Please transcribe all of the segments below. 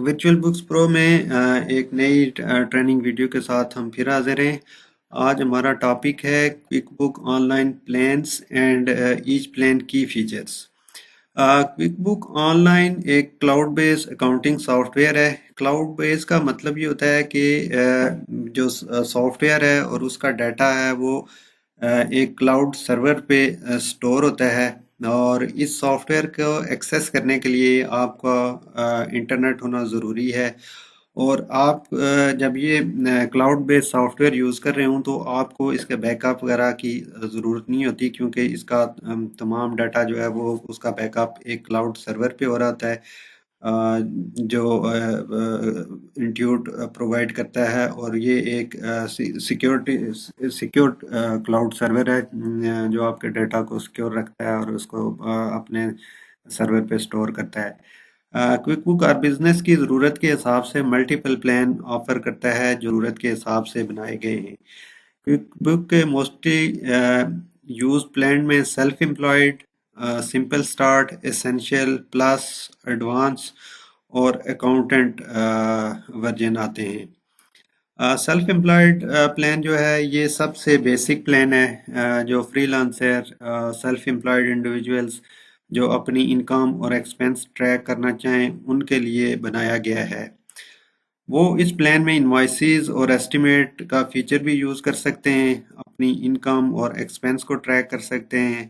Virtual books پرو میں ایک نئی ٹریننگ ویڈیو کے ساتھ ہم پھر حاضر ہیں۔ آج ہمارا ٹاپک ہے QuickBooks online plans and each plan کی features. QuickBooks online ایک cloud base accounting software ہے۔ کلاؤڈ بیس کا مطلب یہ ہوتا ہے کہ جو سافٹ ویئر ہے اور اس کا ڈیٹا ہے وہ ایک کلاؤڈ سرور پہ سٹور ہوتا ہے، اور اس سافٹ ویئر کو ایکسیس کرنے کے لیے آپ کا انٹرنیٹ ہونا ضروری ہے۔ اور آپ جب یہ cloud base soft where use کر رہے ہوں تو آپ کو اس کے بیک اپ وغیرہ کی ضرورت نہیں ہوتی، کیونکہ اس کا تمام ڈیٹا جو ہے وہ اس کا بیک اپ ایک کلاؤڈ سرور پہ ہو رہا ہوتا ہے، جو انٹیوٹ پرووائڈ کرتا ہے، اور یہ ایک سیکیور کلاؤڈ سرور ہے جو آپ کے ڈیٹا کو سیکیور رکھتا ہے اور اس کو اپنے سرور پہ سٹور کرتا ہے۔ کوئک بک اور بزنس کی ضرورت کے حساب سے ملٹیپل پلان آفر کرتا ہے، ضرورت کے حساب سے بنائے گئے ہیں۔ کوئک بک کے موسٹلی یوز پلان میں self employed, simple start, essential, plus, advance اور اکاؤنٹنٹ ورژن آتے ہیں۔ سیلف امپلائڈ پلان جو ہے یہ سب سے بیسک پلان ہے، جو freelancer, self employed individuals جو اپنی انکم اور ایکسپنس ٹریک کرنا چاہیں ان کے لیے بنایا گیا ہے۔ وہ اس پلان میں انوائسز اور ایسٹیمیٹ کا فیچر بھی یوز کر سکتے ہیں، اپنی انکم اور ایکسپنس کو ٹریک کر سکتے ہیں،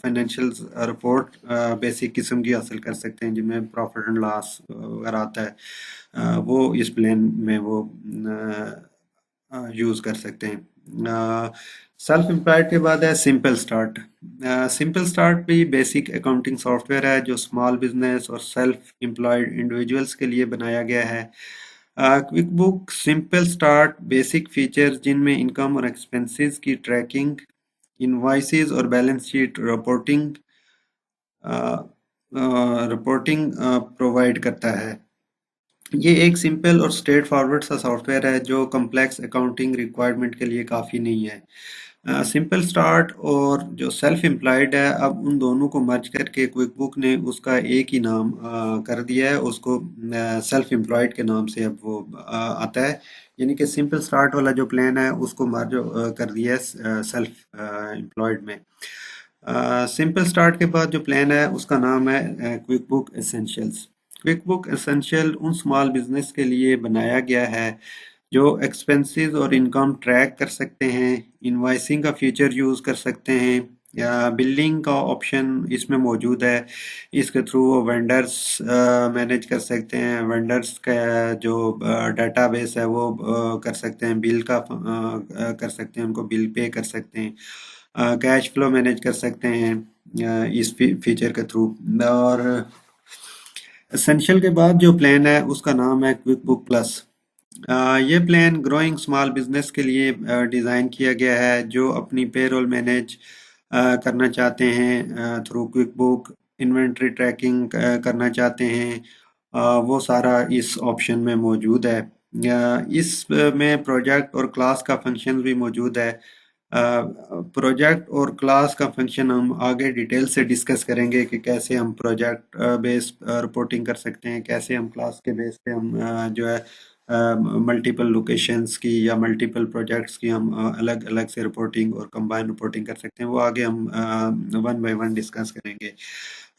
فائنینشیل رپورٹ بیسک قسم کی حاصل کر سکتے ہیں جن میں پروفٹ اینڈ لاس وغیرہ آتا ہے، وہ اس پلان میں وہ یوز کر سکتے ہیں۔ سیلف امپلائڈ کے بعد ہے سمپل سٹارٹ۔ سمپل سٹارٹ بھی بیسک اکاؤنٹنگ سافٹ ویئر ہے جو اسمال بزنس اور سیلف امپلائڈ انڈیویجولز کے لیے بنایا گیا ہے۔ کوئک بک سمپل سٹارٹ بیسک فیچر جن میں انکم اور ایکسپنسز کی ٹریکنگ، انوائسز اور بیلنس شیٹ رپورٹنگ پرووائڈ کرتا ہے۔ یہ ایک سمپل اور اسٹریٹ فارورڈ سا سافٹ ویئر ہے جو کمپلیکس اکاؤنٹنگ ریکوائرمنٹ کے لیے کافی نہیں ہے۔ سمپل سٹارٹ اور جو سیلف امپلائڈ ہے، اب ان دونوں کو مرج کر کے کوئک بک نے اس کا ایک ہی نام کر دیا ہے، اس کو سیلف امپلائڈ کے نام سے اب وہ آتا ہے، یعنی کہ سمپل سٹارٹ والا جو پلان ہے اس کو مرج کر دیا ہے سیلف امپلائڈ میں۔ سمپل سٹارٹ کے بعد جو پلان ہے اس کا نام ہے کوئک بک ایسینشیلز۔ کوئک بک ایسینشیل ان سمال بزنس کے لیے بنایا گیا ہے جو ایکسپنسز اور انکم ٹریک کر سکتے ہیں، انوائسنگ کا فیچر یوز کر سکتے ہیں، یا بلنگ کا آپشن اس میں موجود ہے، اس کے تھرو وہ وینڈرز مینیج کر سکتے ہیں، وینڈرز کا جو ڈیٹا بیس ہے وہ کر سکتے ہیں، بل کا کر سکتے ہیں، ان کو بل پے کر سکتے ہیں، کیش فلو مینیج کر سکتے ہیں اس فیچر کے تھرو۔ اور اسینشیل کے بعد جو پلان ہے اس کا نام ہے کوئک بک پلس۔ یہ پلان گروئنگ اسمال بزنس کے لیے ڈیزائن کیا گیا ہے جو اپنی پے رول مینیج کرنا چاہتے ہیں تھرو کوئک بک، انوینٹری ٹریکنگ کرنا چاہتے ہیں، وہ سارا اس آپشن میں موجود ہے۔ اس میں پروجیکٹ اور کلاس کا فنکشن بھی موجود ہے۔ پروجیکٹ اور کلاس کا فنکشن ہم آگے ڈیٹیل سے ڈسکس کریں گے کہ کیسے ہم پروجیکٹ بیس رپورٹنگ کر سکتے ہیں، کیسے ہم کلاس کے بیس پہ ہم جو ہے ملٹیپل لوکیشنز کی یا ملٹیپل پروجیکٹس کی ہم الگ الگ سے رپورٹنگ اور کمبائن رپورٹنگ کر سکتے ہیں، وہ آگے ہم ون بائی ون ڈسکس کریں گے۔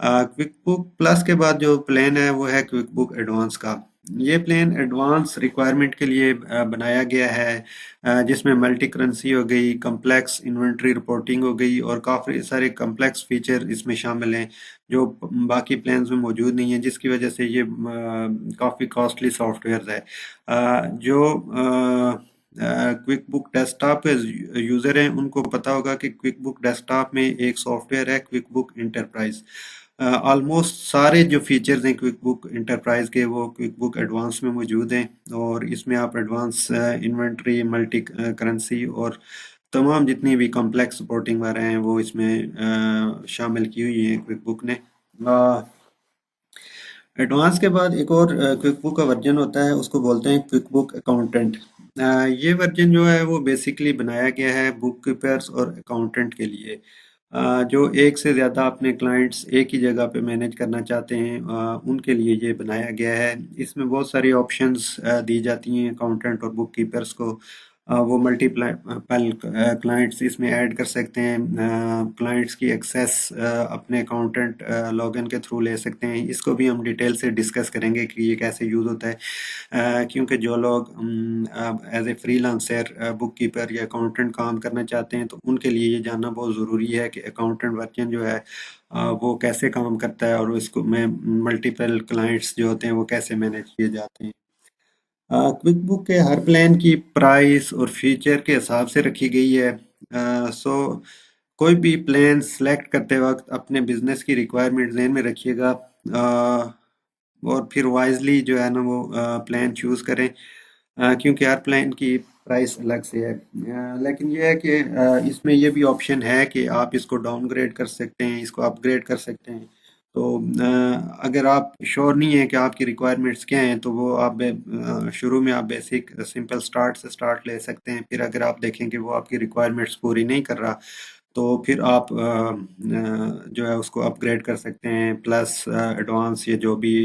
کوئک بک پلس کے بعد جو پلان ہے وہ ہے کوئک بک ایڈوانس کا۔ یہ پلان ایڈوانس ریکوائرمنٹ کے لیے بنایا گیا ہے، جس میں ملٹی کرنسی ہو گئی، کمپلیکس انوینٹری رپورٹنگ ہو گئی، اور کافی سارے کمپلیکس فیچر اس میں شامل ہیں جو باقی پلانز میں موجود نہیں ہیں، جس کی وجہ سے یہ کافی کاسٹلی سافٹ ویئر ہے۔ جو کوئک بک ڈیسک ٹاپ کے یوزر ہیں ان کو پتا ہوگا کہ کوئک بک ڈیسک ٹاپ میں ایک سافٹ ویئر ہے کوئک بک انٹرپرائز۔ آلموسٹ سارے جو فیچرز ہیں کوئک بک انٹرپرائز کے وہ کوئک بک ایڈوانس میں موجود ہیں، اور اس میں آپ ایڈوانس انوینٹری، ملٹی کرنسی اور تمام جتنی بھی کمپلیکس رپورٹنگ وغیرہ ہیں وہ اس میں شامل کی ہوئی ہیں کوئک بک نے۔ ایڈوانس کے بعد ایک اور کوئک بک کا ورژن ہوتا ہے، اس کو بولتے ہیں کوئک بک اکاؤنٹنٹ۔ یہ ورژن جو ہے وہ بیسیکلی بنایا گیا ہے بک کیپرز اور اکاؤنٹنٹ کے لیے۔ جو ایک سے زیادہ اپنے کلائنٹس ایک ہی جگہ پہ مینیج کرنا چاہتے ہیں، ان کے لیے یہ بنایا گیا ہے۔ اس میں بہت ساری آپشنز دی جاتی ہیں اکاؤنٹنٹ اور بک کیپرز کو۔ وہ ملٹی پل کلائنٹس اس میں ایڈ کر سکتے ہیں، کلائنٹس کی ایکسیس اپنے اکاؤنٹنٹ لاگ ان کے تھرو لے سکتے ہیں۔ اس کو بھی ہم ڈیٹیل سے ڈسکس کریں گے کہ یہ کیسے یوز ہوتا ہے، کیونکہ جو لوگ as a free lancer book keeper یا اکاؤنٹنٹ کام کرنا چاہتے ہیں تو ان کے لیے یہ جاننا بہت ضروری ہے کہ اکاؤنٹنٹ ورکن جو ہے وہ کیسے کام کرتا ہے، اور اس کو میں ملٹیپل کلائنٹس جو ہوتے ہیں وہ کیسے مینیج کیے جاتے ہیں۔ کوئک بک کے ہر پلان کی پرائس اور فیچر کے حساب سے رکھی گئی ہے۔ سو کوئی بھی پلان سلیکٹ کرتے وقت اپنے بزنس کی ریکوائرمنٹ ذہن میں رکھیے گا، اور پھر وائزلی جو ہے نا وہ پلان چوز کریں، کیونکہ ہر پلان کی پرائس الگ سے ہے۔ لیکن یہ ہے کہ اس میں یہ بھی آپشن ہے کہ آپ اس کو ڈاؤن گریڈ کر سکتے ہیں، اس کو اپ گریڈ کر سکتے ہیں۔ تو اگر آپ شور نہیں ہیں کہ آپ کی ریکوائرمنٹس کیا ہیں تو وہ آپ شروع میں آپ بیسک سمپل سٹارٹ سے سٹارٹ لے سکتے ہیں۔ پھر اگر آپ دیکھیں کہ وہ آپ کی ریکوائرمنٹس پوری نہیں کر رہا تو پھر آپ جو ہے اس کو اپ گریڈ کر سکتے ہیں، پلس ایڈوانس یا جو بھی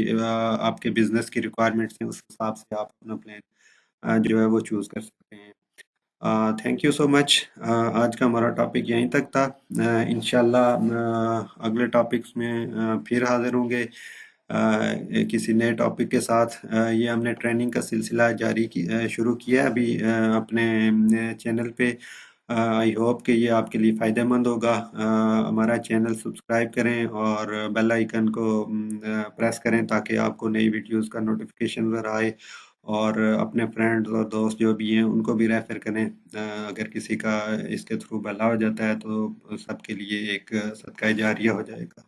آپ کے بزنس کی ریکوائرمنٹس ہیں اس حساب سے آپ اپنا پلان جو ہے وہ چوز کر سکتے ہیں۔ تھینک یو سو مچ۔ آج کا ہمارا ٹاپک یہیں تک تھا۔ انشاءاللہ اگلے ٹاپکس میں پھر حاضر ہوں گے کسی نئے ٹاپک کے ساتھ۔ یہ ہم نے ٹریننگ کا سلسلہ شروع کیا ہے ابھی اپنے چینل پہ۔ آئی ہوپ کہ یہ آپ کے لیے فائدہ مند ہوگا۔ ہمارا چینل سبسکرائب کریں اور بیل آئیکن کو پریس کریں تاکہ آپ کو نئی ویڈیوز کا نوٹیفیکیشن ذرا آئے، اور اپنے فرینڈز اور دوست جو بھی ہیں ان کو بھی ریفر کریں۔ اگر کسی کا اس کے تھرو بھلا ہو جاتا ہے تو سب کے لیے ایک صدقہ جاریہ ہو جائے گا۔